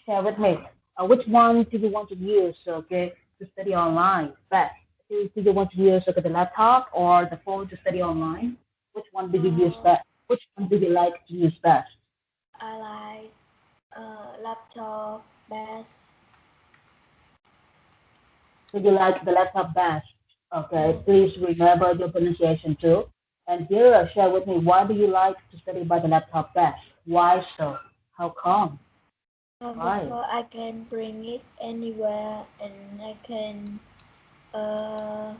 Share with me. Which one do you want to use, okay, to study online best? Do you want to use, okay, the laptop or the phone to study online? Which one do you use Uh, best? Which one do you like to use best? I like laptop best. Do you like the laptop best? Okay, Yes. please remember your pronunciation too. And here, share with me, why do you like to study by the laptop best? Why so? How come? Why? Because I can bring it anywhere and I can uh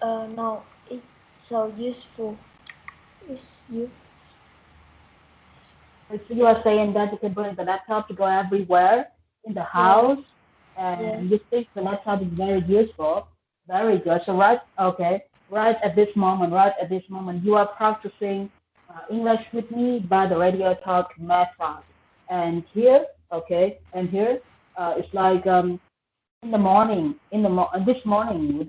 no, it's so useful. It's you. So you are saying that you can bring the laptop to go everywhere in the house, Yes. Yes. and you think the laptop is very useful. Very good. So right at this moment, you are practicing English with me by the radio talk method. And here, okay, and here, it's like in the morning, this morning,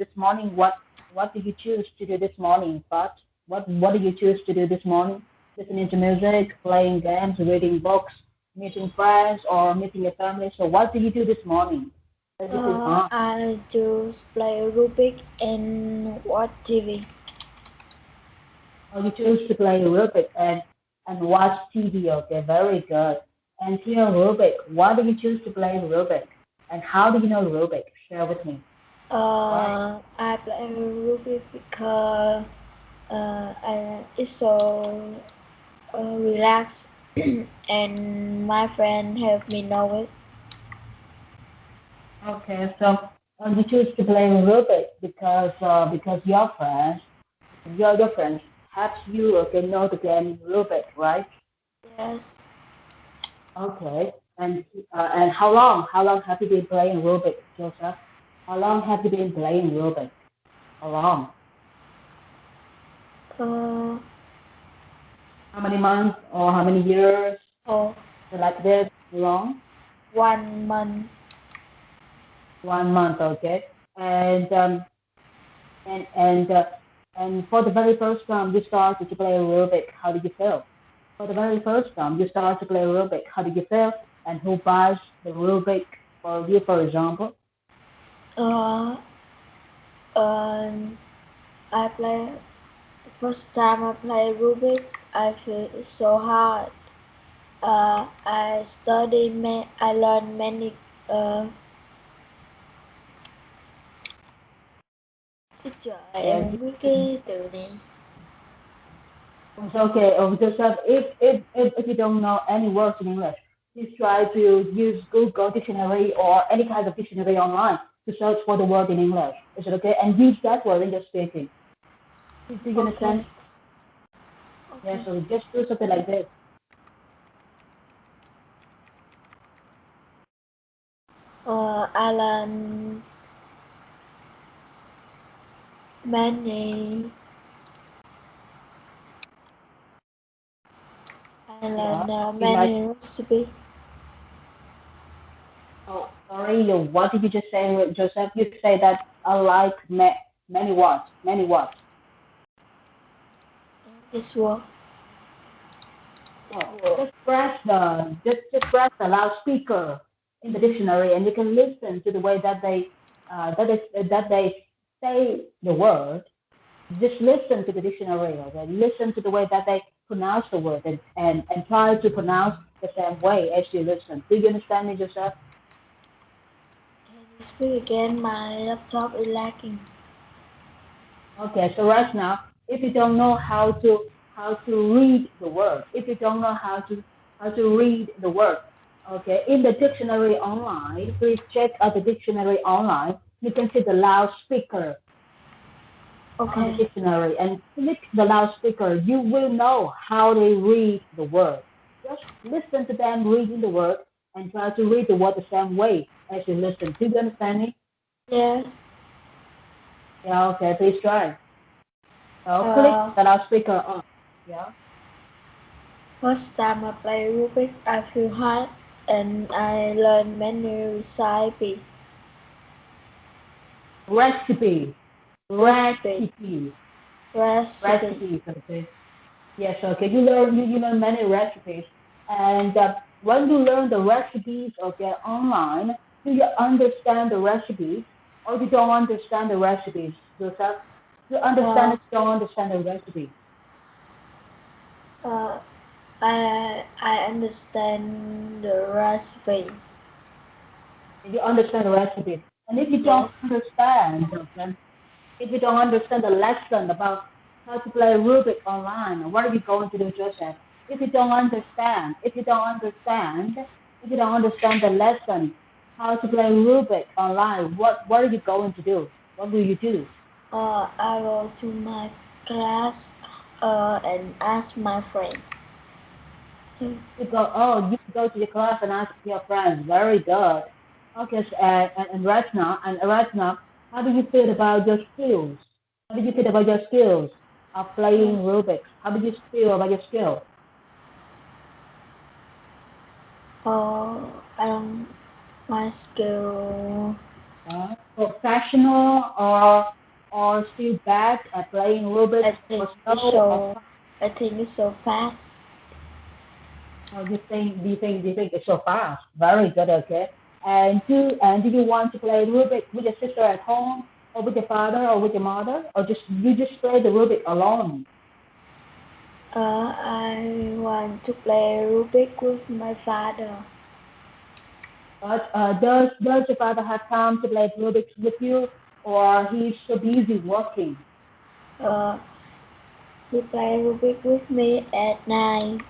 what did you choose to do this morning, Pat? What did you choose to do this morning? Listening to music, playing games, reading books, meeting friends, or meeting your family. So what did you do this morning? Basically, I just play Rubik and watch TV. oh, you choose to play Rubik and watch TV. Okay, very good. And here Rubik, why did you choose to play Rubik? And how do you know Rubik? Share with me. Why? I play Rubik because it's so relaxed and my friend helped me know it. Okay, so you choose to play Rubik because your friends helps you okay know the game Rubik, right? Yes. Okay, and how long have you been playing Rubik, Joseph? How long have you been playing Rubik? How long? Uh, How many months or how many years? oh, So like this long? 1 month. 1 month, okay. And and and uh, and for the very first time you started to play Rubik, how did you feel? For the very first time you start to play Rubik, how did you feel? And who buys the Rubik for you, for example? Uh, um, I play the first time I play Rubik. I feel it's so hard. I learned many uh, cái trời em Yes. không biết cái từ này. It's okay. Just if you don't know any words in English, please try to use Google Dictionary or any kind of dictionary online to search for the word in English. Is it okay? And use that word in your speaking. Do you Okay. understand? Yeah. Okay. So just do something like this. I learn many. I Yeah. learn You like. many recipe. Oh, sorry. What did you just say, Joseph? You say that I like many words. Many words. This word. Oh, just press the loudspeaker in the dictionary, and you can listen to the way that they say the word. Just listen to the dictionary, okay? Listen to the way that they pronounce the word, and try to pronounce the same way as you listen. Do you understand me, Joseph? Can you speak again? My laptop is lagging. Okay, so right now, if you don't know how to read the word, if you don't know how to read the word, okay, in the dictionary online, please check out the dictionary online. You can see the loudspeaker on the Okay. dictionary, and click the loudspeaker. You will know how they read the word. Just listen to them reading the word and try to read the word the same way as you listen. Do you understand me? Yes. Yeah. Okay. Please try. So click Uh, the loudspeaker on. Yeah. First time I play Rubik, I feel hard and I learn many recipes. Recipe, Recipe. recipes, Recipe. recipes. Okay. Yes. Okay. You learn many recipes, and when you learn the recipes, okay, online, do you understand the recipes or you don't understand the recipes, Joseph? Do you understand Uh, it, don't understand the recipe? uh, I understand the recipe. You understand the recipes. And if you don't Yes. understand, okay, if you don't understand the lesson about how to play Rubik online, what are you going to do, Joseph? If you don't understand the lesson how to play Rubik online, what are you going to do? What will you do? I go to my class and ask my friend. You go to the class and ask your friends. Very good. Okay, so, and right now, how do you feel about your skills? How do you feel about your skills of Uh, playing Rubik's? How do you feel about your skill? uh, um, my skill. Professional or still bad at playing Rubik's I think or it's slow or so. I think it's so fast. do you think it's so fast? Very good, okay. And do you want to play Rubik with your sister at home or with your father or with your mother or just play the Rubik alone? I want to play Rubik with my father. But does your father have time to play Rubik with you or he's so busy working? Uh, he play Rubik with me at night.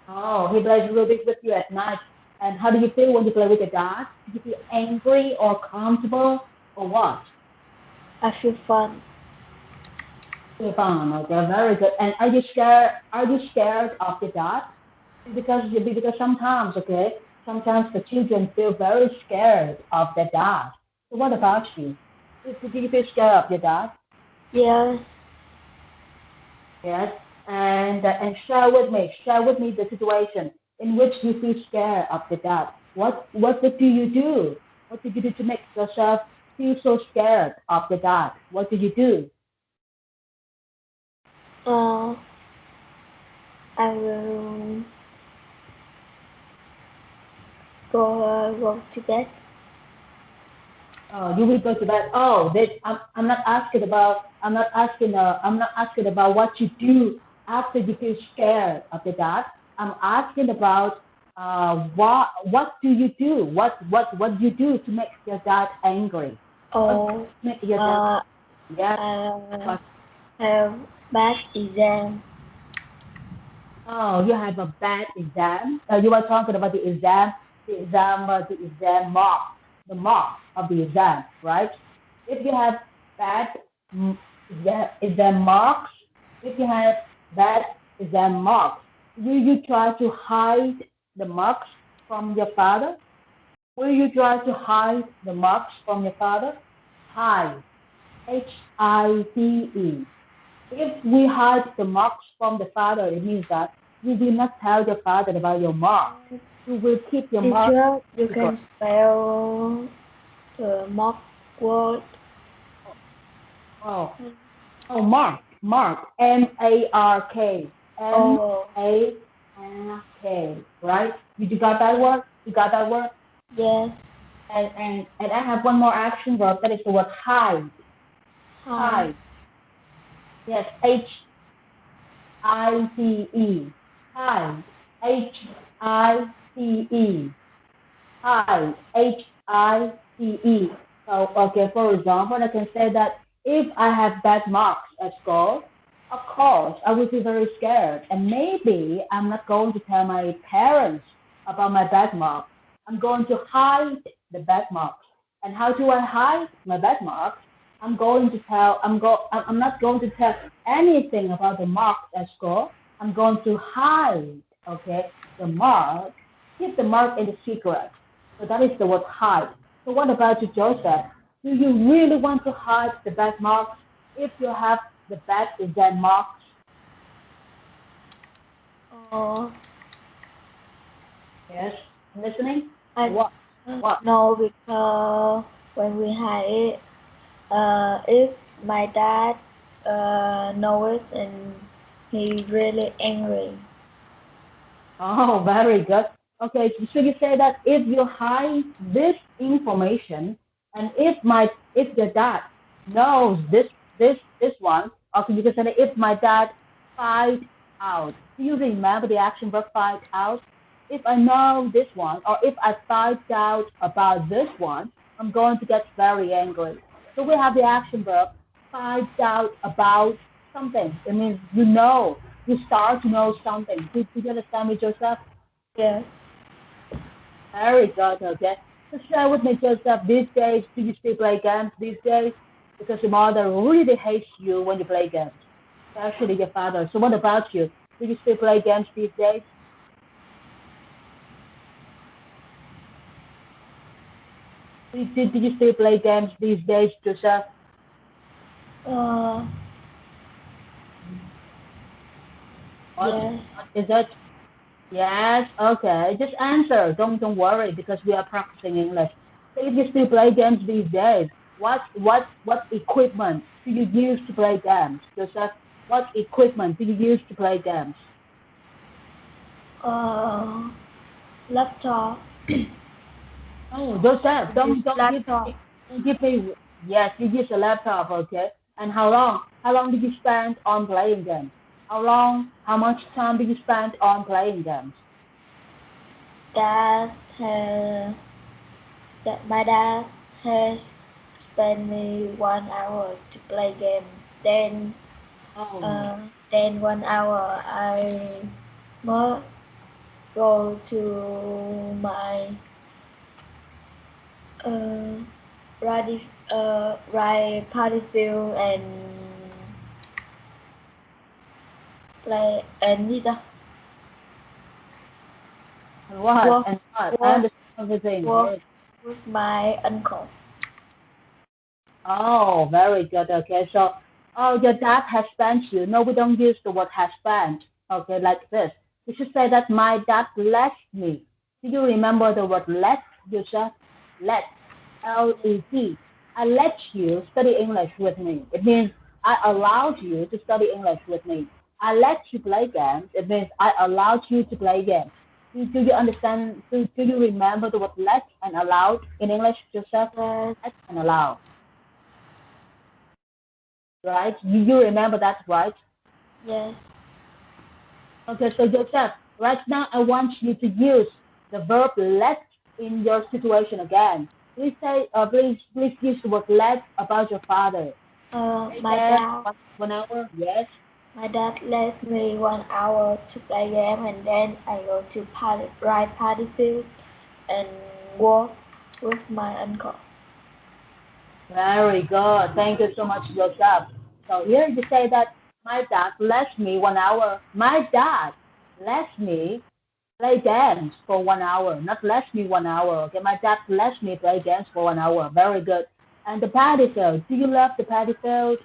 Oh, he plays Rubik with you at night. And how do you feel when you play with your dad? Do you feel angry or comfortable or what? I feel fun. Feel fun. Okay, very good. And are you scared? Are you scared of your dad? Because sometimes, okay, sometimes the children feel very scared of their dad. So what about you? Do you feel scared of your dad? Yes. Yes. And share with me the situation in which you feel scared of the dad. What do you do? What did you do to make yourself feel so scared of the dad? What did you do? Uh, I will go to bed. You will go to bed. Oh, I'm not asking about. I'm not asking about what you do after you feel scared of the dad. I'm asking about what do you do? What do you do to make your dad angry? What Oh, to make your dad? uh, Yes. I What? have bad exam. Oh, you have a bad exam. You were talking about the exam mark, the mark of the exam, right? If you have bad mm, exam marks, if you have bad exam marks, will you try to hide the marks from your father? Will you try to hide the marks from your father? Hide, Hide. If we hide the marks from the father, it means that you will not tell your father about your marks. You will keep your marks Teacher, you secret. can spell the mock word. Oh, oh, Mark, Mark, Oh, Mark, right? You got that word? You got that word? yes. And I have one more action verb that is the word hide. Hi. Hide. Yes, Hide. Hide. Hide. Hi, Hide. So, okay, for example, I can say that if I have bad marks at school, of course, I will be very scared. And maybe I'm not going to tell my parents about my bad marks. I'm going to hide the bad marks. And how do I hide my bad marks? I'm not going to tell anything about the marks at school. I'm going to hide, okay, the mark, keep the mark in the secret. So that is the word hide. So what about you, Joseph? Do you really want to hide the bad marks if you have the bad exam marks? Oh, Yes. Listening? I What? What? know because when we had it, if my dad know it and he really angry. Oh, very good. Okay, so you say that if you hide this information, and if your dad knows this one, okay, you can say that if my dad find out. Do you remember the action verb find out? If I know this one, or if I find out about this one, I'm going to get very angry. So we have the action verb find out about something. It means you start to know something. Did you understand me, Joseph? Yes. Very good, okay. So share with me, Joseph, these days, do you still play games these days? Because your mother really hates you when you play games, especially your father. So what about you? Do you still play games these days? Did you still play games these days, Joseph? Uh, What, yes. what is it? Yes, okay. Just answer. Don't worry because we are practicing English. So if you still play games these days, what equipment do you use to play games? Joseph, what equipment do you use to play games? Uh, Laptop. Oh, Joseph, Use laptop. don't give me. Yes, you use a laptop, okay. And how long? How long did you spend on playing games? How long? How much time did you spend on playing games? Dad has that my dad has spent me 1 hour to play game. Then Oh, uh, then 1 hour I must go to my uh, ride party field and play and and what? work And what? I work understand everything. work Yes. with my uncle. Oh, very good. Okay, so oh, your dad has spent you. No, we don't use the word has spent. Okay, like this. You should say that my dad let me. Do you remember the word let? You said let. Let. I let you study English with me. It means I allowed you to study English with me. I let you play games. It means I allowed you to play games. Do you understand? Do you remember the word let and allowed in English, Joseph? Yes, Let and allow, right? You remember that, right? yes. Okay, so Joseph, right now I want you to use the verb let in your situation again. Please use the word let about your father. Play My game, dad 1 hour, yes. My dad let me 1 hour to play game and then I go to party field and walk with my uncle. Very good. Thank you so much, Joseph. So here you say that my dad lets me 1 hour. My dad lets me play games for 1 hour, not lets me 1 hour. Okay, my dad lets me play games for 1 hour. Very good. And the paddy field. Do you love the paddy field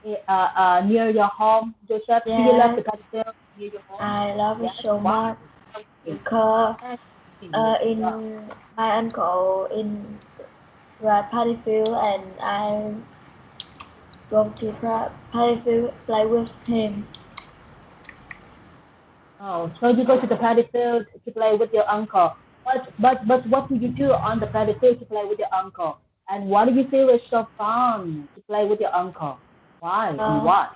near your home, Joseph? Do you love Yes, the paddy field near your home? I love it Yes. so Why? much Tell me. because Tell me. Yeah. in my uncle in party field and I go to party field play with him. Oh, so you go to the paddy field to play with your uncle. But what do you do on the paddy field to play with your uncle? And what do you feel is so fun to play with your uncle? Why and Uh, what?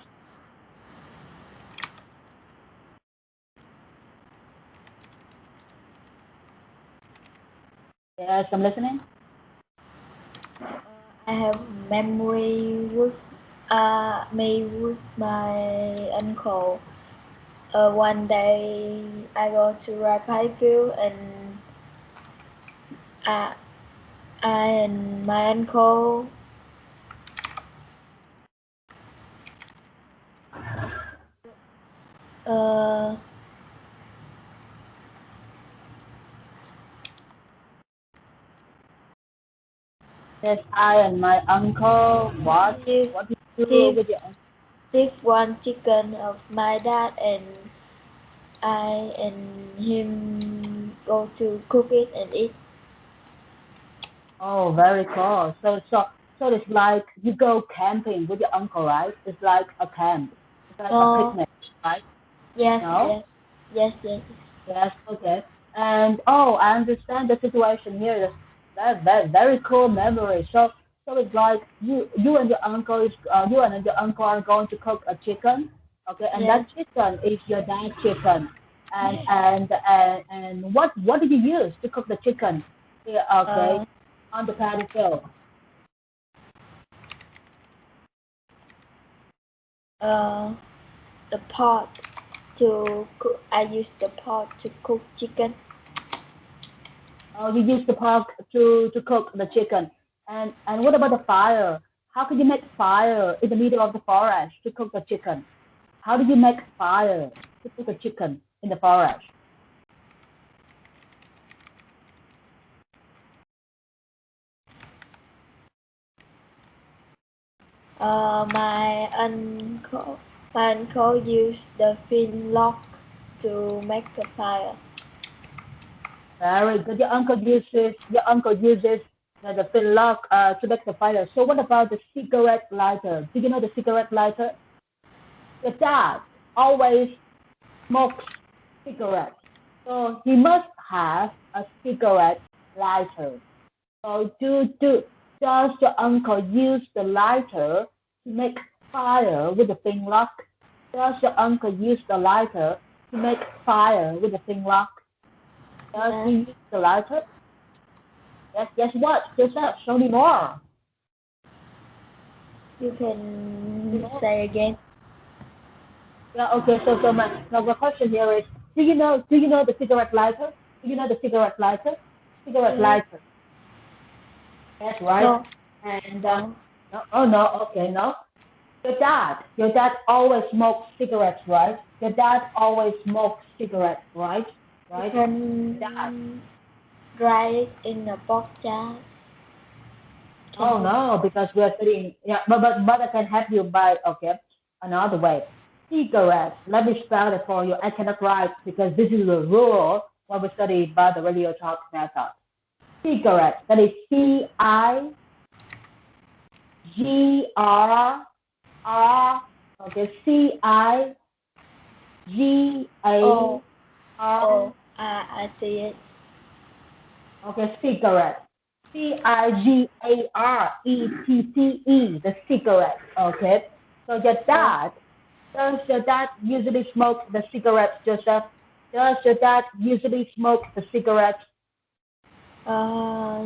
Yes, I'm listening. I have memory with me with my uncle. One day I go to Raipaifu and I, I and my uncle uh, Yes, I and my uncle. What? thief, What did you do thief, with your uncle? thief one chicken of my dad and I and him go to cook it and eat. Oh, very cool. So it's like you go camping with your uncle, right? It's like a camp. It's like a No, picnic, right? yes, No? yes, Yes, yes. Yes, okay. And oh, I understand the situation here. That very cool memory. So it's like you and your uncle are going to cook a chicken, okay? And that Yes. chicken is your dad's chicken. And what did you use to cook the chicken? Yeah, okay, Uh, on the patty field. uh, the pot to cook. I use the pot to cook chicken. Oh, you use the pot to cook the chicken. And what about the fire? How could you make fire in the middle of the forest to cook the chicken? How do you make fire to cook a chicken in the forest? My uncle used the fin lock to make a fire. Very good. Your uncle uses the fill lock to make the fire. So what about the cigarette lighter? Do you know the cigarette lighter? Your dad always smokes cigarettes. So he must have a cigarette lighter. So does your uncle use the lighter to make fire with the thing lock? Does your uncle use the lighter to make fire with the thing lock? Does he Yes, use the lighter? Yes, guess what? Yourself, show me more. you Show me can more. say again. Yeah, okay, so my question here is do you know the cigarette lighter? Do you know the cigarette lighter? Cigarette Yes. lighter. That's right. No. And No. no, oh no, okay, no. Your dad always smokes cigarettes, right? Your dad always smokes cigarettes, right? You Right? Your dad. can dry it in a box jars. Can Oh you? no, because we are studying. Yeah, but I can help you by okay another way. Cigarettes. Let me spell it for you. I cannot write because this is the rule when we study by the radio talk method. Cigarettes. That is Cigrr. Okay, Oh, Cigar. oh, I see it. Okay, cigarette. Cigarette. The cigarette. Okay. So Yes. does your dad usually smoke the cigarettes, Joseph? Does your dad usually smoke the cigarettes? Uh,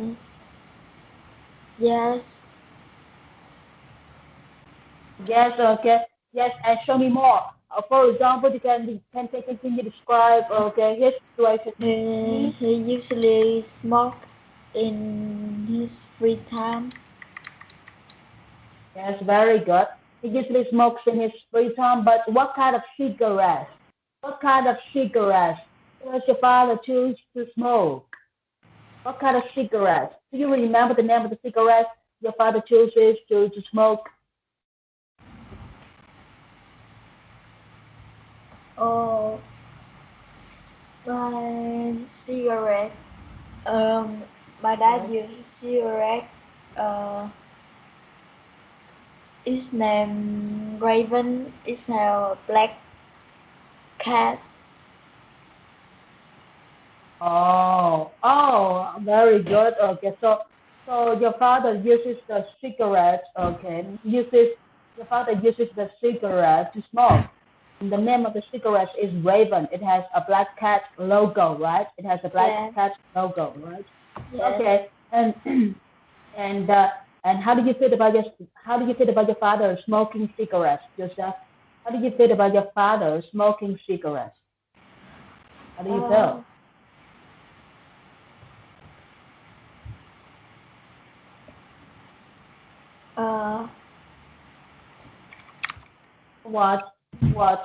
yes. Yes, okay. Yes, and show me more. For example, can you describe okay his situation to me? He usually smoke in his free time. Yes, very good. He usually smokes in his free time, but what kind of cigarettes? What kind of cigarettes does your father choose to smoke? What kind of cigarettes? Do you remember the name of the cigarettes your father chooses to smoke? Oh, my cigarette. Um, my dad Yes. used cigarette. Uh, its name Raven. It's a black cat. Oh, very good. Okay, so your father uses the cigarette. Okay, your father uses the cigarette to smoke. And the name of the cigarette is Raven. It has a black cat logo, right? It has a black Yes, cat logo, right? yes. Okay, and and uh, and how do you feel about your father smoking cigarettes, Joseph? How do you feel about your father smoking cigarettes? How do you Uh, feel? uh, What? What?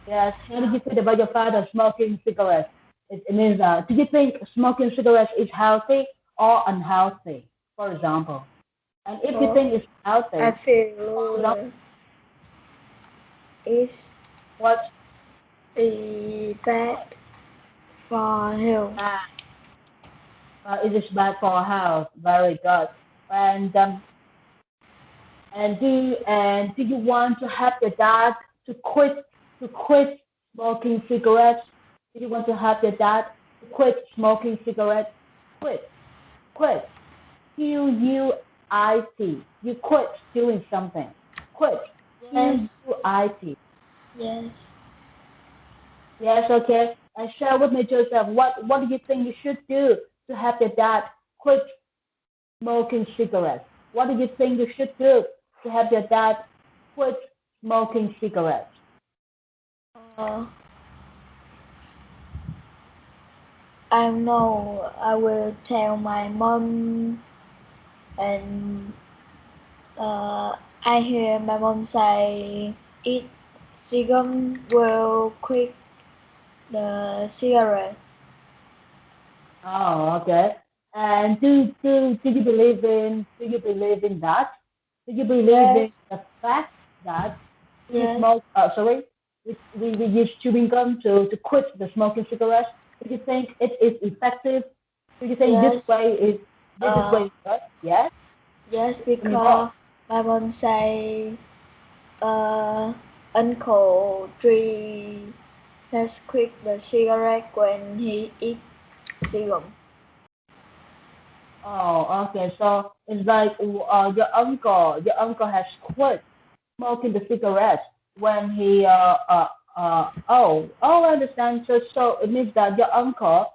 Yes. How do you feel about your father smoking cigarettes? It means, do you think smoking cigarettes is healthy or unhealthy? For example. And if you So think it's I healthy, how long? feel it's What? bad for health. It is bad for health. Very good. And do you want to help your dad to quit smoking cigarettes? Do you want to help your dad to quit smoking cigarettes? Quit, quit. Quit. You quit doing something. Quit. Yes, Quit. yes. Yes, okay. And share with me, Joseph. What do you think you should do to help your dad quit smoking cigarettes? What do you think you should do to help your dad quit smoking cigarettes? Uh, I know I will tell my mom, and I hear my mom say eat cigarette will quit the cigarette. Oh, okay. And do you believe in that? Do you believe in Yes, the fact that we yes, smoke? Sorry, we use chewing gum to quit the smoking cigarettes. Do you think it is effective? Do you think yes. this is Uh, way good? Yes. yes, Tell me more. because my mom say uh, Uncle Tree has quit the cigarette when he eat cigarette. Oh, okay. So it's like your uncle has quit smoking the cigarette when he I understand. So it means that your uncle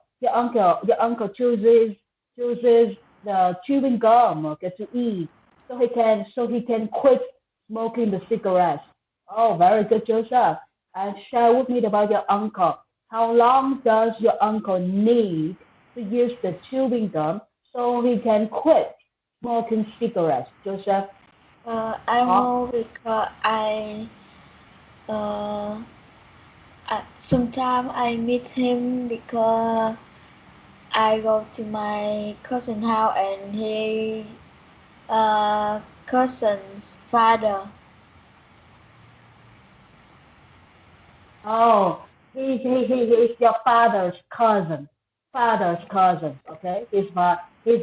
chooses the chewing gum, okay, to eat, so he can quit smoking the cigarettes. Oh, very good, Joseph. And share with me about your uncle. How long does your uncle need to use the chewing gum so he can quit smoking cigarettes? Joseph, I don't talk. know because uh, sometimes I meet him because I go to my cousin house and he cousin's father. Oh, he's your father's cousin. Father's cousin, okay? He's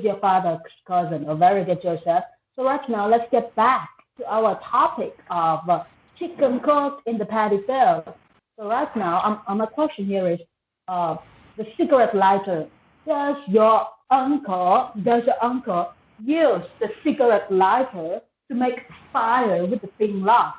your father's cousin. Oh, very good, Joseph. So right now, let's get back to our topic of chicken cooked in the paddy field. So right now, my question here is, uh, the cigarette lighter. Does your uncle use the cigarette lighter to make fire with the thin log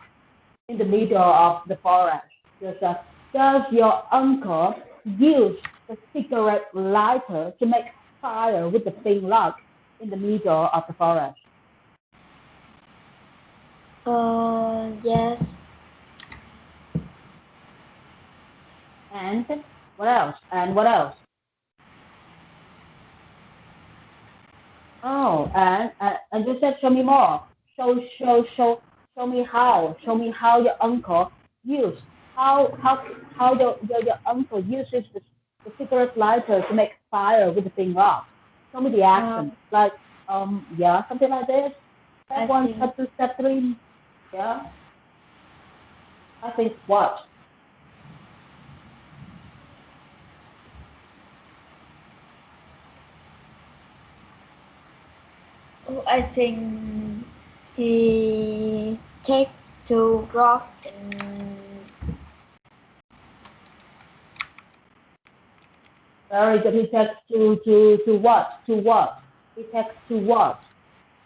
in the middle of the forest? Joseph, does your uncle use the cigarette lighter to make fire with the thin log in the middle of the forest? Yes. And what else? And what else? Oh, and Joseph, show me more. Show me how. Show me how your uncle use how your uncle uses the cigarette lighter to make fire with the thin log. Show me the Uh, action. Like yeah, something like this. Step I one, think step two, step three. Yeah, I think what? I think he take to rock and Very good. He takes to what? To what? He takes to what?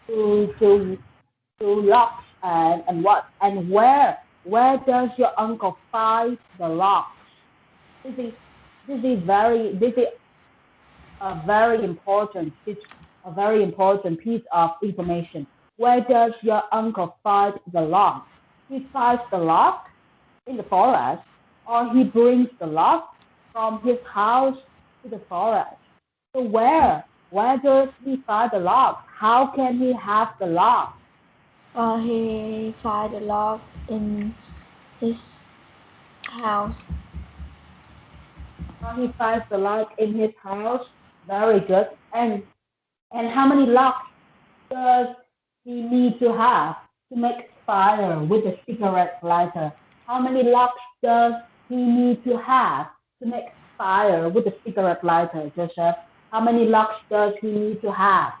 To locks and what? And where does your uncle find the locks? This is this is very important. It's a very important piece of information. Where does your uncle find the lock? He finds the lock in the forest, or he brings the lock from his house to the forest. So where does he find the lock? How can he have the lock? he find the lock in his house. He finds the lock in his house. Very good. And how many locks does he need to have to make fire with a cigarette lighter? How many logs does he need to have to make fire with a cigarette lighter, Joseph? How many logs does he need to have?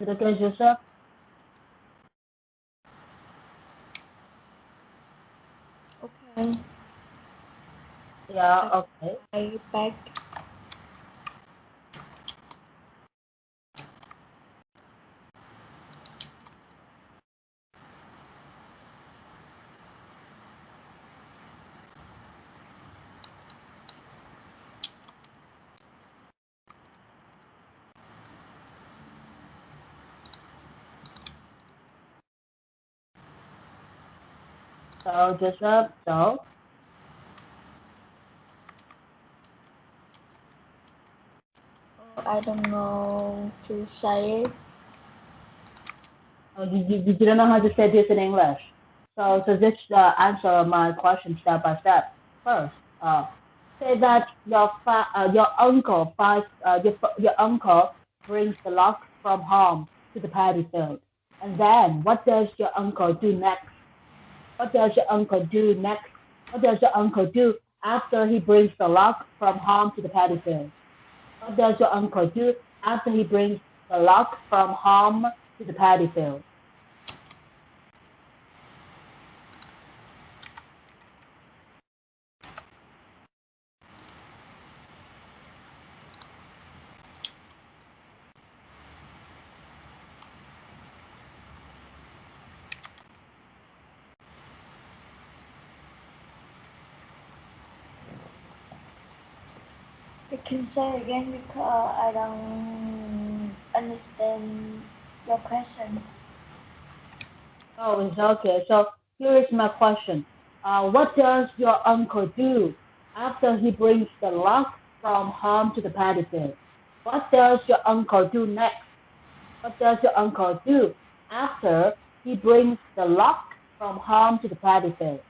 Is it okay, Joseph? Okay. Yeah, okay. I back. So, Joseph, so I don't know to say it. you don't know how to say this in English. So just answer my question step by step. First, say that your uncle your uncle brings the log from home to the paddy field, and then what does your uncle do next? What does your uncle do next? What does your uncle do after he brings the log from home to the paddy field? What does your uncle do after he brings the log from home to the paddy field? You can say again because I don't understand your question. Oh, it's okay. So here is my question. What does your uncle do after he brings the log from home to the paddy field? What does your uncle do next? What does your uncle do after he brings the log from home to the paddy field?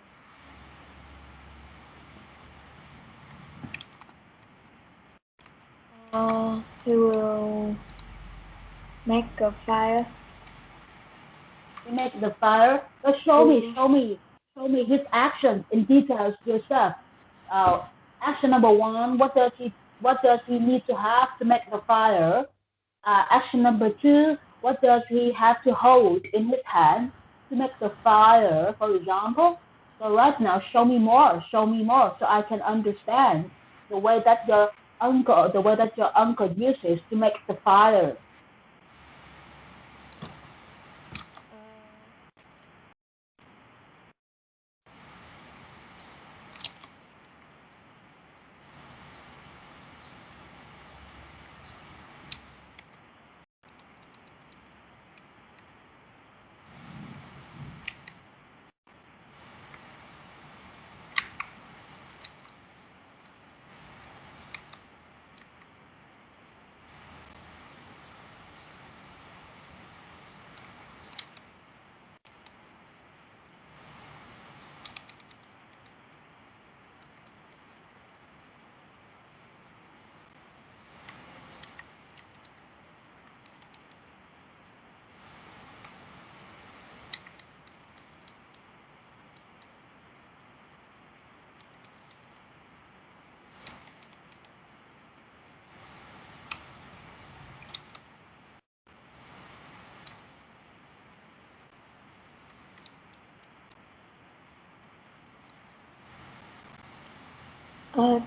He will make a fire. He makes the fire. But show me his actions in details yourself. Uh, Action number one. What does he need to have to make the fire? Action number two, what does he have to hold in his hand to make the fire, for example? So right now, show me more, so I can understand the way that your uncle uses to make the fire.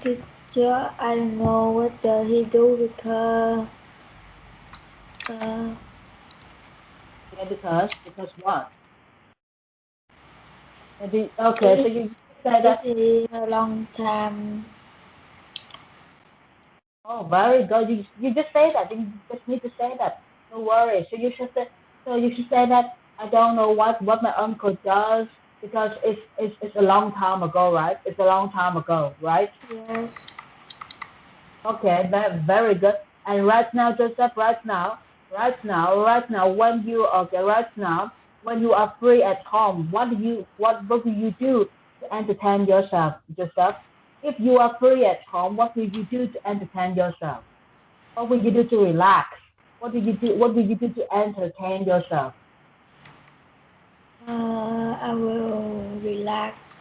Teacher, I don't know what does he do because uh, Yeah, because what? Okay, so you It's say it that. is a long time. Oh, very good. You just say that. You just need to say that. No worries. So you should say. So you should say that. I don't know what my uncle does because it's a long time ago, right? It's a long time ago, right? Yes. Okay, very good. And right now, Joseph, right now, when you okay, right now, when you are free at home, what do you do to entertain yourself, Joseph? If you are free at home, what will you do to entertain yourself? What will you do to relax? What do you do? What do you do to entertain yourself? I will relax.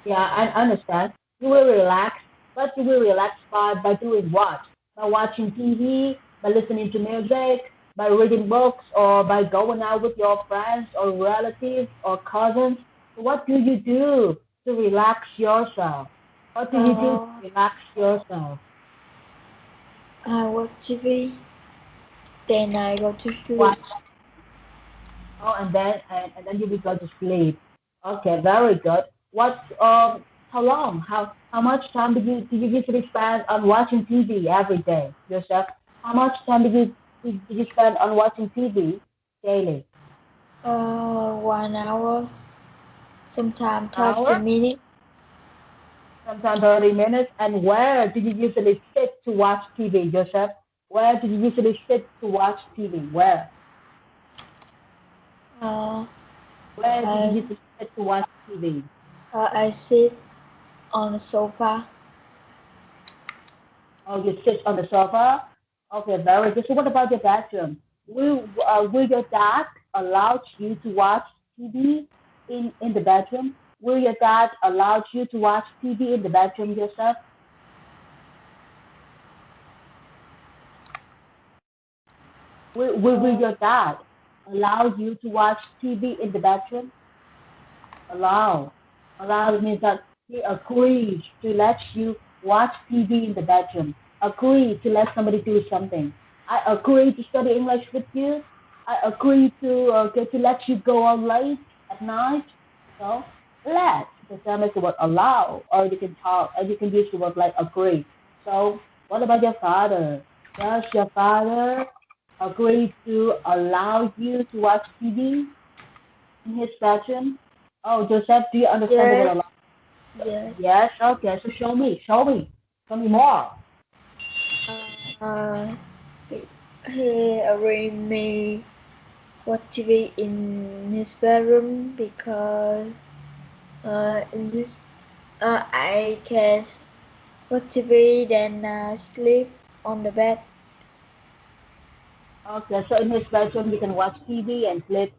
Yeah, I understand. You will relax, but you will relax by doing what? By watching TV, by listening to music, by reading books, or by going out with your friends or relatives or cousins. So what do you do to relax yourself? What do you do to Uh, relax yourself? I watch TV. Then I go to Watch. sleep. Oh, and then you will go to sleep. Okay, very good. What how long? How much time do you usually spend on watching TV every day, yourself? How much time do you spend on watching TV daily? 1 hour. Sometimes 30 Hour? minutes. Sometimes 30 minutes. And where do you usually sit to watch TV, yourself? Where do you usually sit to watch TV? Where? Uh, Where do you I usually sit to watch TV? I sit on the sofa. Oh, you sit on the sofa? Okay, very good. So what about your bedroom? Will your dad allow you to watch TV in the bedroom? Will your dad allow you to watch TV in the bedroom yourself? Will Uh, your dad allow you to watch TV in the bedroom? Allow. Allow means that he agrees to let you watch TV in the bedroom. Agree to let somebody do something. I agree to study English with you. I agree to let you go out late at night. So let the same as the word allow, or you can talk, or you can use the word like agree. So what about your father? Does your father agree to allow you to watch TV in his bedroom? Oh, Joseph, do you understand the word allow? yes. Yes. Yes, okay, so show me more. Uh, he, he arranged me watch TV in his bedroom because in this I can watch TV then sleep on the bed. Okay, so in his bedroom you can watch TV and sleep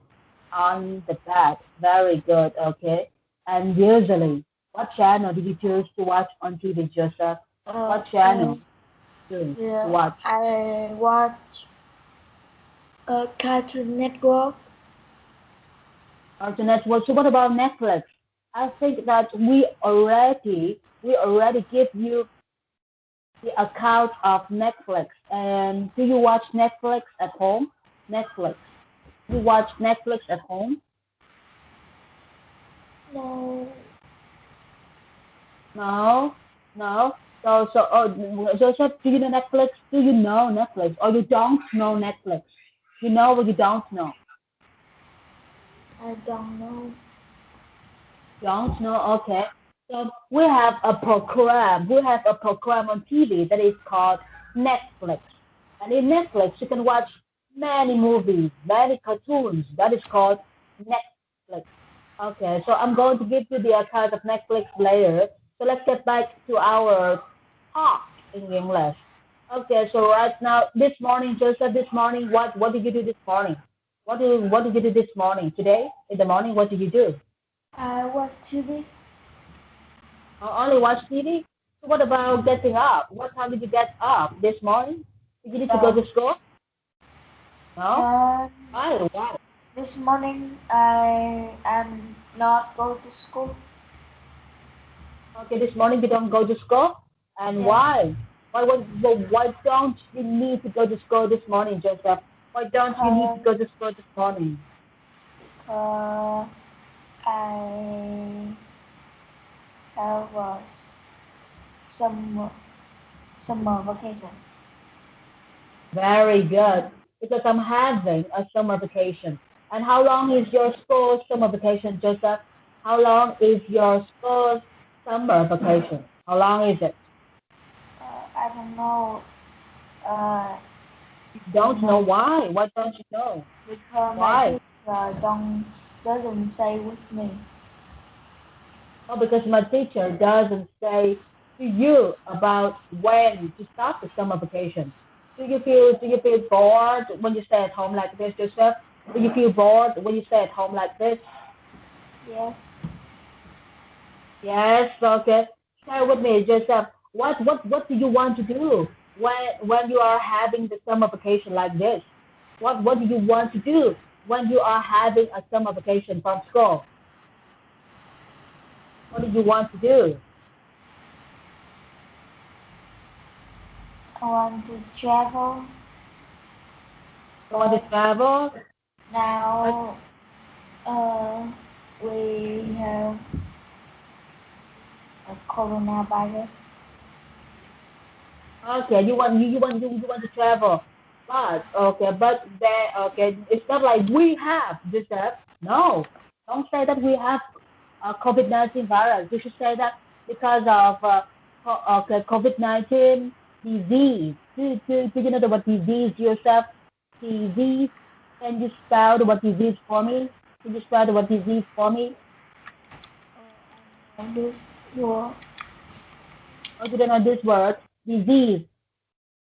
on the bed. Very good, okay. And usually, what channel do you choose to watch on TV, Joseph? Uh, What channel I do to yeah watch? I watch Cartoon Network. Cartoon Network. So what about Netflix? I think that we already give you the account of Netflix. And do you watch Netflix at home? Netflix. You watch Netflix at home? No, No, no. Joseph, do you know Netflix? Do you know Netflix? Or you don't know Netflix? You know or you don't know? I don't know. Don't know? Okay. So we have a program. We have a program on TV that is called Netflix. And in Netflix, you can watch many movies, many cartoons. That is called Netflix. Okay, so I'm going to give you the account of Netflix later. So let's get back to our talk in English. Okay, so right now, this morning, Joseph, this morning, what did you do this morning? What did you do this morning? Today, in the morning, what did you do? I watch TV. Only watch TV? So what about getting up? What time did you get up this morning? Did you need to go No. to school? No? Um, Why? Why? this morning I am not go to school. Okay, this morning you don't go to school? And Yes. why? Why don't you need to go to school this morning, Joseph? Why don't you need to Because go to school this morning? I have a summer vacation. Very good. Because I'm having a summer vacation. And how long is your school summer vacation, Joseph? How long is your school summer vacation? How long is it? I don't know. Uh, You I don't don't know know why. Why don't you know? because my Why? teacher don't doesn't say with me. Oh, because my teacher doesn't say to you about when to start the summer vacation. Do you feel bored when you stay at home like this, Joseph? Do you feel bored when you stay at home like this? Yes. Yes, okay. Share with me, Joseph. What do you want to do when you are having the summer vacation like this? What do you want to do when you are having a summer vacation from school? What do you want to do? I want to travel, You want to but travel? now uh, we have a coronavirus. Okay, you want to travel, but okay, but there okay, it's not like we have this no, don't say that we have COVID-19 virus. You should say that because of okay, COVID-19 disease. Do you know the word disease yourself? Disease. Can you spell the word disease for me? Can you spell the word disease for me? This war. Or do you know this word? Disease.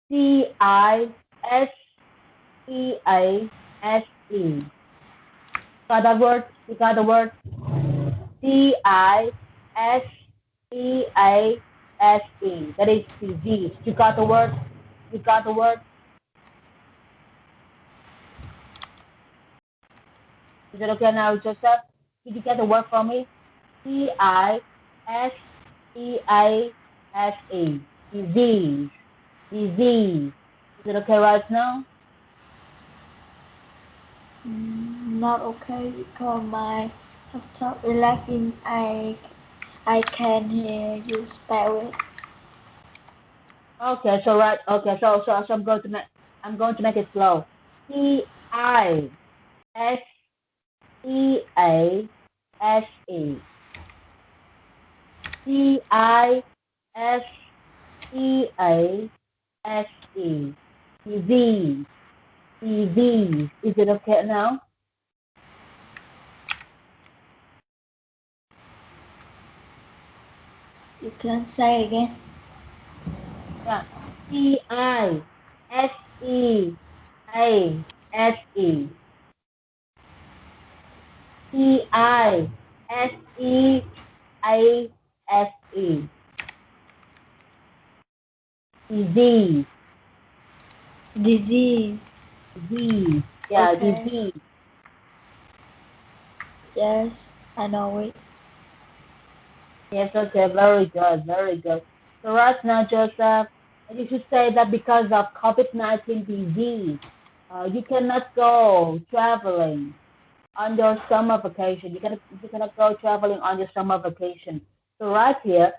Disease. Got that word? You got the word? Disease. That is disease. You got the word? You got the word? Is it okay now, Joseph? Did you get the word from me? Disease. Disease. Disease. Is it okay right now? Not okay because my laptop is lagging. I can hear you spell it. Okay, so right. Okay, so I'm going to make it slow. Disease. Disease. Disease. Disease. Is it okay now? You can say again. Yeah. Disease. Disease. Disease. Disease. Disease. Yeah, Okay. disease. Yes, I know it. Yes, okay, very good, very good. So right now, Joseph, you should say that because of COVID-19 disease, you cannot go traveling on your summer vacation. You cannot go traveling on your summer vacation. So right here,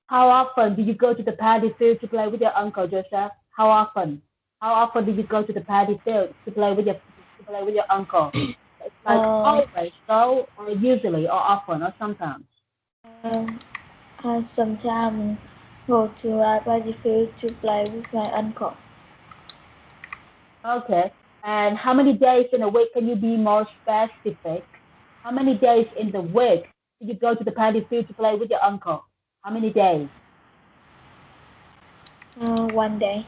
how often do you go to the paddy field to play with your uncle, Joseph? How often? How often do you go to the paddy field to play with your uncle? It's like Uh, always, so or usually, or often, or sometimes. um, I sometimes go to ride by the field to play with my uncle. Okay. And how many days in a week can you be more specific? How many days in the week do you go to the paddy field to play with your uncle? How many days? One day.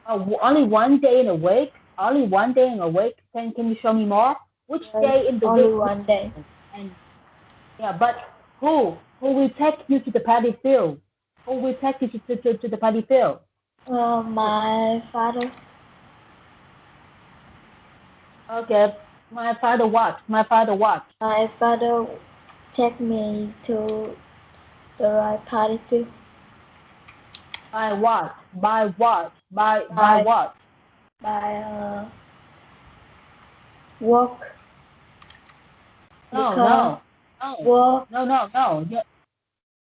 Oh, only one day in a week? Only one day in a week? Can you show me more? Which Yes, day in the only week? one day. And yeah, but who will take you to the paddy field? Who will take you to the paddy field? My father. Okay, my father what? My father what? My father take me to the ride party field. By what? By what? By By what? by walk. No, because no, no, work. no, no,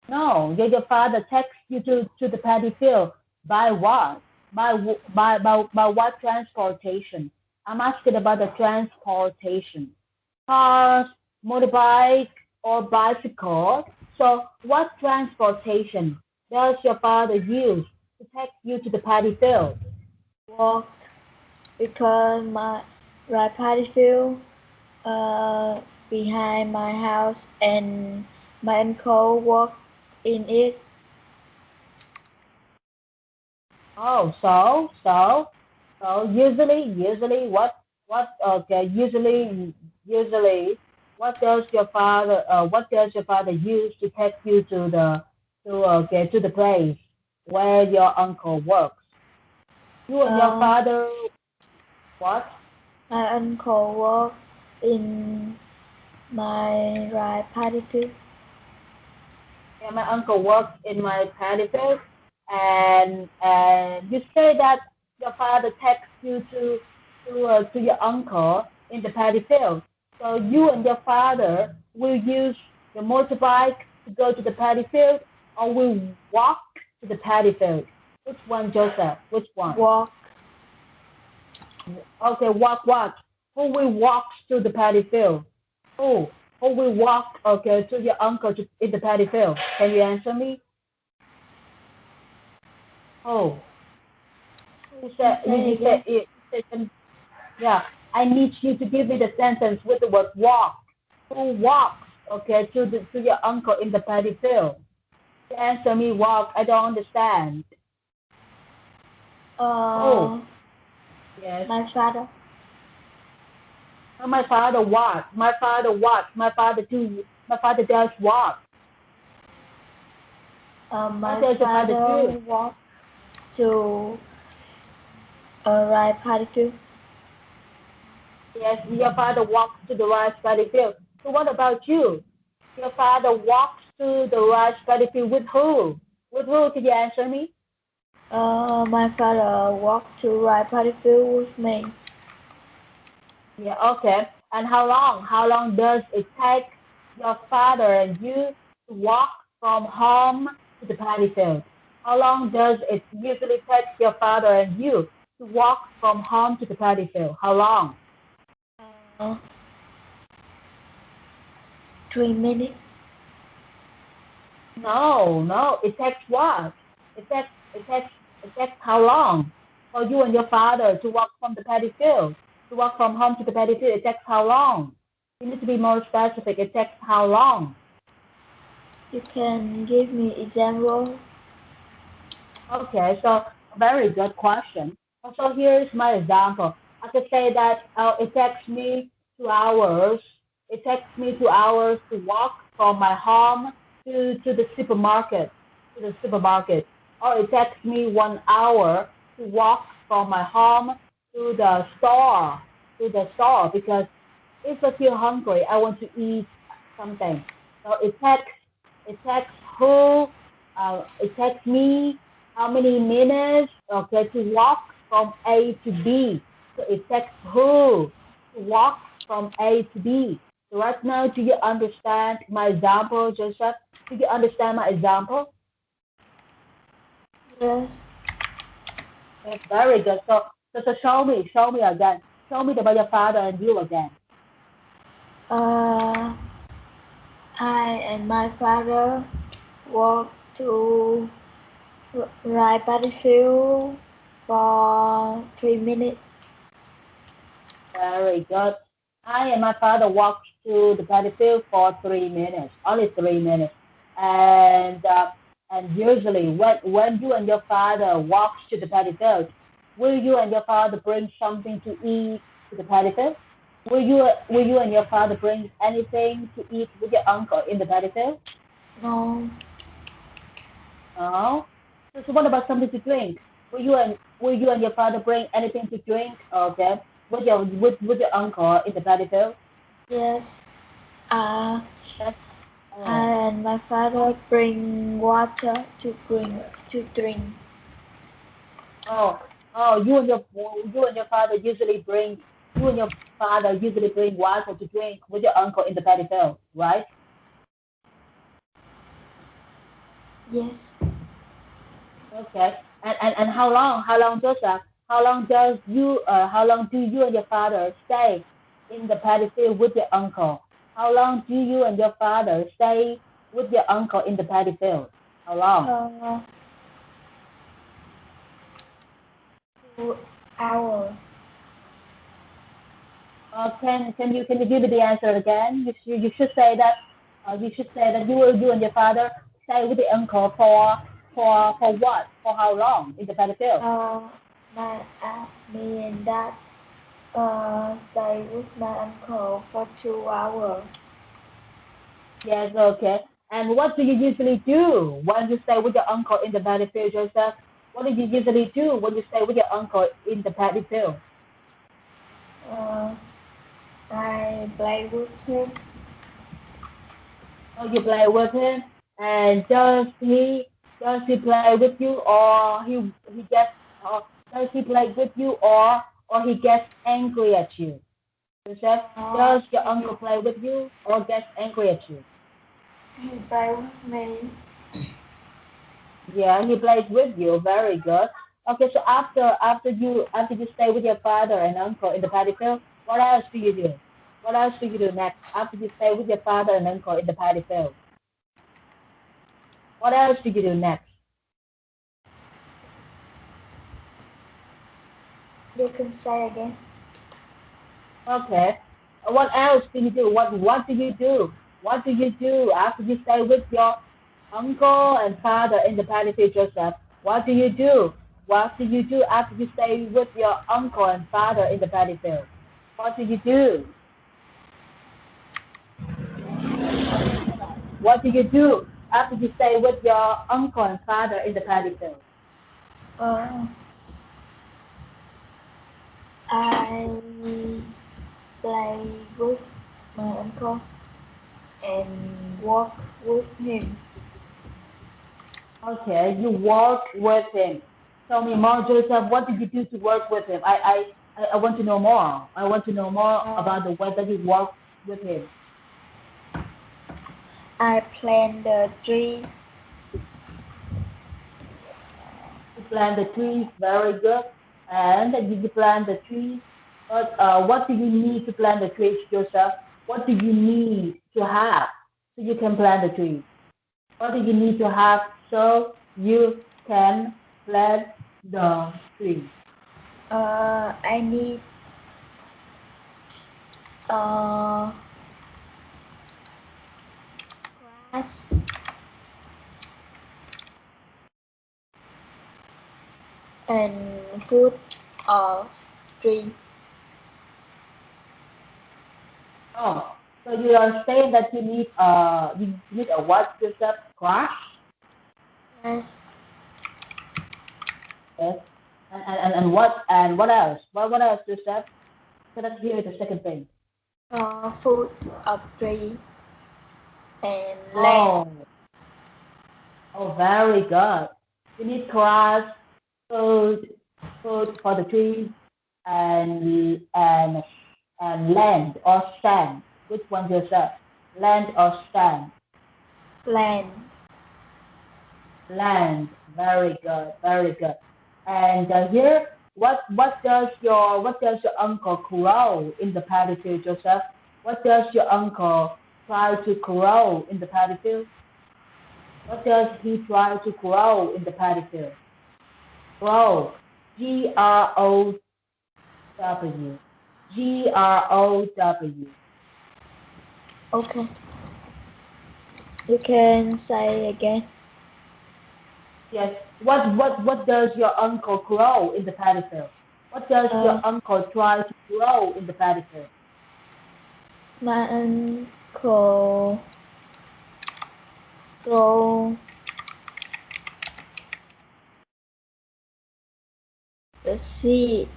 no. Your father takes you to the paddy field by what? By what transportation? I'm asking about the transportation. Cars, motorbike, or bicycle. So, what transportation does your father use to take you to the paddy field? Work because my right paddy field uh, behind my house and my uncle work in it. Oh, so usually usually what does your father use to take you to the place where your uncle works? You and your Uh, father what? my uncle work in my right paddy field. Yeah, my uncle works in my paddy field, and you say that your father takes you to your uncle in the paddy field. So you and your father will use the motorbike to go to the paddy field, or will walk to the paddy field. Which one, Joseph? Which one? Walk. Okay, walk. Who will walk to the paddy field? Who? Who will walk? Okay, to your uncle in the paddy field? Can you answer me? Oh, Say again. you said, yeah. I need you to give me the sentence with the word walk. Who walks? Okay, to your uncle in the paddy field. Answer me, walk. I don't understand. Uh, Oh, yes. my father. My father what? My father what? My father do. My father does what? What My does your father father do? walk to right paddy field. Yes, your father walks to the rice paddy field. So what about you? Your father walks to the rice paddy field with who? With who? Can you answer me? My father walk to right paddy field with me. Yeah, okay. And how long? How long does it take your father and you to walk from home to the paddy field? How long does it usually take your father and you to walk from home to the paddy field? How long? Uh, 3 minutes. No, no. It takes what? It takes it takes it takes how long for you and your father to walk from the paddy field? To walk from home to the paddy field, it takes how long? You need to be more specific. It takes how long? You can give me example. Okay, so very good question. So here's my example. I could say that it takes me 2 hours. It takes me 2 hours to walk from my home to the supermarket, Or it takes me 1 hour to walk from my home to the store, because if I feel hungry, I want to eat something. So it takes who it takes me how many minutes, okay, to walk from A to B. So it takes who to walk from A to B. So right now, do you understand my example, Joseph? Do you understand my example? Yes. Yes, very good. So show me again. Show me about your father and you again. Uh, I and my father walk to right paddy field for 3 minutes. Very good. I and my father walked to the battlefield for 3 minutes, only 3 minutes. And usually, when you and your father walks to the battlefield, will you and your father bring something to eat to the battlefield? Will you and your father bring anything to eat with your uncle in the battlefield? No. No. So what about something to drink? Will you and your father bring anything to drink? Okay, with your uncle in the battlefield? Yes. Uh, Yes. I Oh, and my father bring water to drink. oh, oh! You and your father usually bring you and your father usually bring water to drink with your uncle in the paddy field, right? Yes. Okay. And how long, Joseph? How long do you and your father stay in the paddy field with your uncle? How long do you and your father stay with your uncle in the paddy field? How long? Uh, 2 hours. Can you give me the answer again? You should say that you and your father stay with the uncle for what? For how long in the paddy field? Uh, me and Dad stay with my uncle for 2 hours. Yes, okay. And what do you usually do when you stay with your uncle in the paddy field, Joseph? What do you usually do when you stay with your uncle in the paddy field? Uh, I play with him. Oh, you play with him, and does he play with you, or he gets or does he play with you, or he gets angry at you? Joseph, Uh, does your he, uncle play with you or gets angry at you? he play with me. Yeah, he plays with you. Very good. Okay, so after you stay with your father and uncle in the paddy field, what else do you do? What else do you do next after you stay with your father and uncle in the paddy field? What else do you do next? You can say again. Okay. What else do you do? What do you do? What do you do after you stay with your uncle and father in the paddy field, Joseph? What do you do? What do you do after you stay with your uncle and father in the paddy field? What do you do? What do you do after you stay with your uncle and father in the paddy field? Uh, I play with my uncle and work with him. Okay, you work with him. Tell me more, Joseph. What did you do to work with him? I want to know more. I want to know more Uh, about the way that you work with him. I plant the tree. You plant the trees, very good. And you plant the trees. But what do you need to plant the trees, Joseph? What do you need to have so you can plant the trees? What do you need to have so you can plant the trees? I need uh, grass and food of tree. Oh, so you are saying that you need a what, Joseph? Grass? Yes. Yes. And what else? What else, Joseph? So let's hear the second thing. Food of tree and land. Oh, oh, very good. You need grass, food, food for the trees, and land or sand. Which one, Joseph? Land or sand? Land. Land. Very good. Very good. And here, what does your uncle grow in the paddy field, Joseph? What does your uncle try to grow in the paddy field? What does he try to grow in the paddy field? Grow. Grow. Grow. Okay. You can say again. Yes. What does your uncle grow in the paddy field? What does Uh, your uncle try to grow in the paddy field? my uncle grow the seed.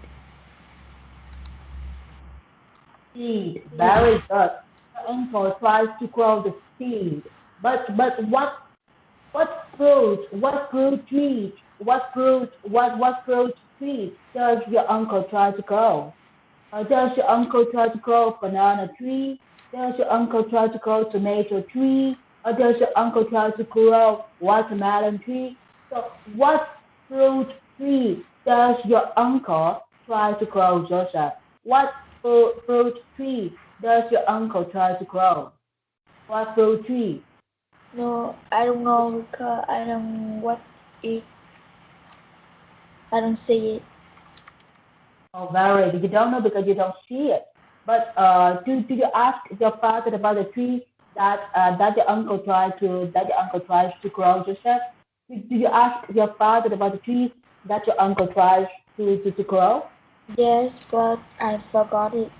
Seed. Very Seeds. good. Your uncle tries to grow the seed. But what fruit trees does your uncle try to grow? Does your uncle try to grow a banana tree? Does your uncle try to grow a tomato tree? Or does your uncle try to grow watermelon tree? So what fruit tree does your uncle try to grow, Joseph? What fruit tree does your uncle try to grow? What fruit tree? No, I don't know because I don't what it. I don't see it. Oh, very. You don't know because you don't see it. But do you ask your father about the tree that your uncle tries to grow, Joseph? Do you ask your father about the trees that your uncle tries to grow? Yes, but I forgot it.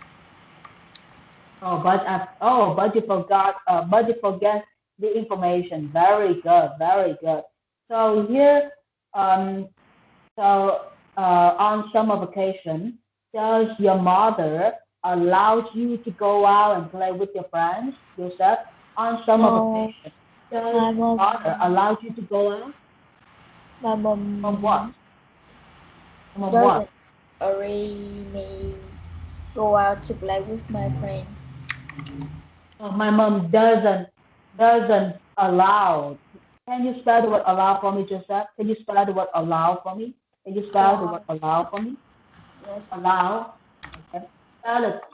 But you forgot. But you forget the information. Very good. Very good. So here, um, So, on summer vacation, does your mother allow you to go out and play with your friends, Joseph? On summer No, vacation, does my mom, mother allow you to go out? my From what? mom From doesn't what? already me go out to play with my friend. Oh, my mom doesn't allow. Can you spell the word allow for me, Joseph? Can you spell the word allow for me? Can you spell the word Allow, allow for me? yes, Allow. Okay.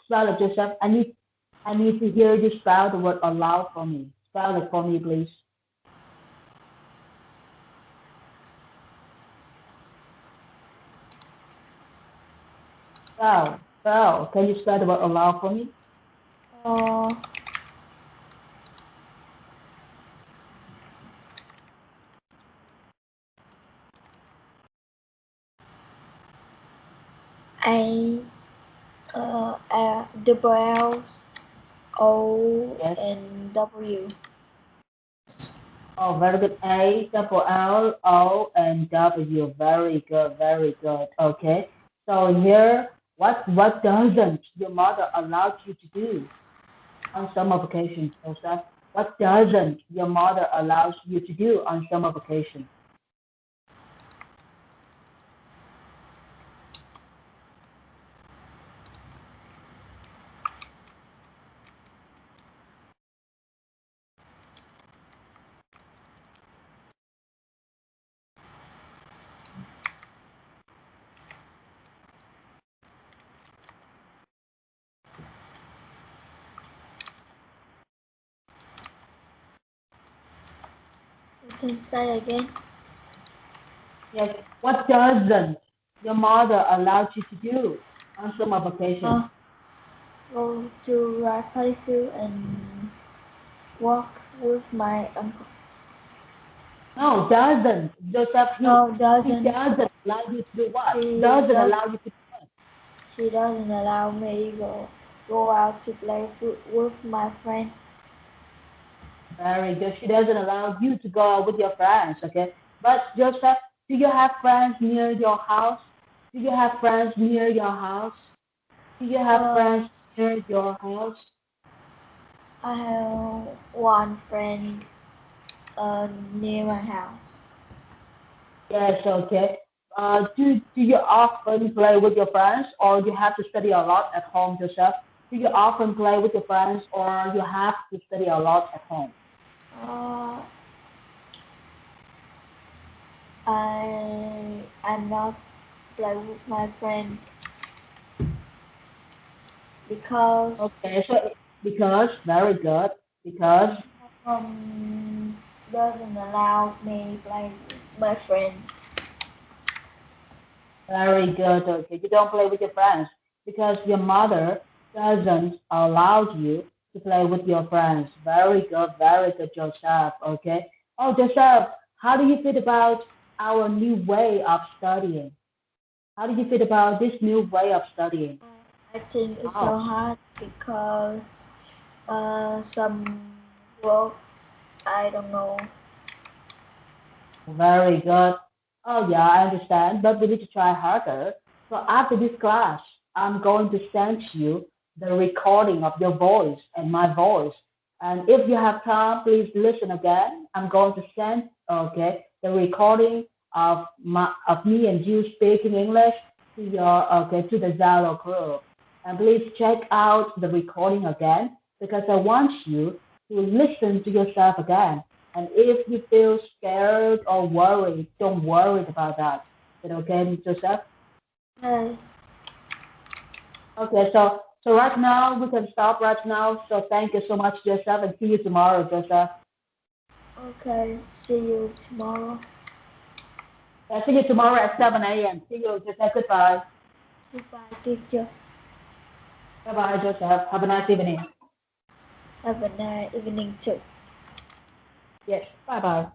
Spell it, Joseph. I need to hear you spell the word allow for me. Spell it for me, please. Spell. Can you spell the word allow for me? uh, A, double L, O, Yes. and W. Oh, very good. A, double L, O, and W. Very good. Very good. Okay. So here, what doesn't your mother allow you to do on summer vacation, Joseph? What doesn't your mother allows you to do on summer vacation? You can say again. Yes. What doesn't your mother allow you to do on summer vacation? Uh, Go to ride party field and walk with my uncle. No, doesn't. Joseph, No, he doesn't. doesn't allow you to do what? She Doesn't does. allow you to do what? She doesn't allow me go out to play with my friend. Very good. She doesn't allow you to go out with your friends, okay? But Joseph, do you have friends near your house? Do you have friends near your house? Do you have Uh, friends near your house? I have one friend near my house. Yes, okay. Do you often play with your friends or you have to study a lot at home, Joseph? Do you often play with your friends or you have to study a lot at home? Uh, I'm not play with my friend because Okay, so because, very good, because, doesn't allow me play with my friend. very good, okay. You don't play with your friends because your mother doesn't allow you to play with your friends. Very good, Joseph, okay. Oh, Joseph, how do you feel about our new way of studying? How do you feel about this new way of studying? I think it's so Wow, hard because some work I don't know. very good. Oh, yeah, I understand, but we need to try harder. So after this class, I'm going to send you the recording of your voice and my voice. And if you have time, please listen again. I'm going to send, okay, the recording of me and you speaking English to your, okay, to the Zalo group. And please check out the recording again because I want you to listen to yourself again. And if you feel scared or worried, don't worry about that. Is it okay, Joseph? Okay. Okay, so right now we can stop right now. So thank you so much, Joseph, and see you tomorrow, Joseph. Okay. See you tomorrow. See you tomorrow at 7 a.m. See you, Joseph. Goodbye. Goodbye, teacher. Bye bye, Joseph. Have a nice evening. Have a nice evening too. Yes, bye bye.